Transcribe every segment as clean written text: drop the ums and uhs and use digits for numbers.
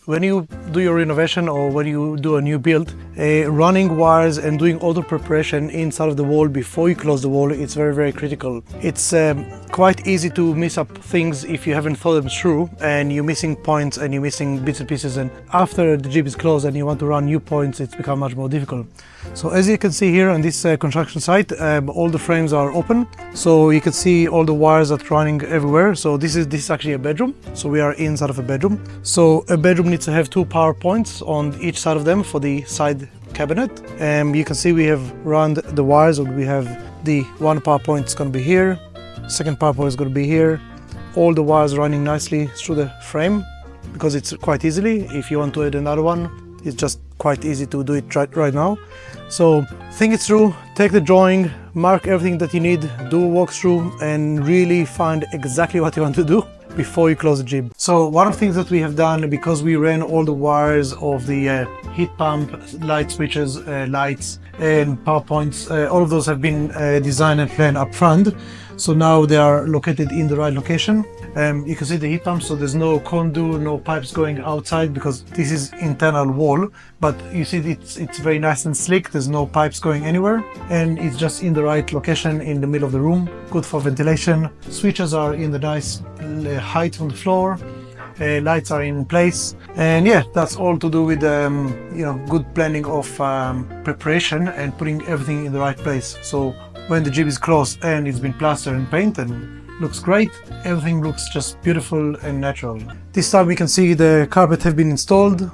When you do your renovation or when you do a new build, running wires and doing all the preparation inside of the wall before you close the wall, it's very, very critical. It's quite easy to miss up things if you haven't thought them through and you're missing points and you're missing bits and pieces, and after the jib is closed and you want to run new points, it's become much more difficult. So as you can see here on this construction site, all the frames are open, so you can see all the wires that are running everywhere. So this is actually a bedroom, so we are inside of a bedroom. So a bedroom needs to have 2 power points on each side of them for the side cabinet. You can see we have run the wires, or we have the one power point is going to be here, second power point is going to be here. All the wires running nicely through the frame because it's quite easily. If you want to add another one, it's just quite easy to do it right now. So think it through, take the drawing, mark everything that you need, do a walkthrough and really find exactly what you want to do before you close the jib. So one of the things that we have done, because we ran all the wires of the heat pump, light switches, lights and power points, all of those have been designed and planned up front. So now they are located in the right location. You can see the heat pump, so there's no conduit, no pipes going outside because this is internal wall, but you see it's very nice and slick. There's no pipes going anywhere and it's just in the right location in the middle of the room, good for ventilation. Switches are in the nice height from the floor. Lights are in place, and yeah, that's all to do with good planning of preparation and putting everything in the right place. So when the jib is closed and it's been plastered and painted, looks great, everything looks just beautiful and natural. This time we can see the carpet have been installed,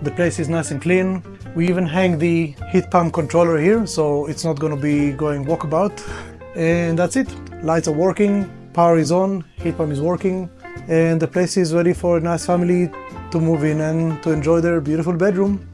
the place is nice and clean. We even hang the heat pump controller here, so it's not going to be going walkabout. And that's it, lights are working, power is on, heat pump is working, and the place is ready for a nice family to move in and to enjoy their beautiful bedroom.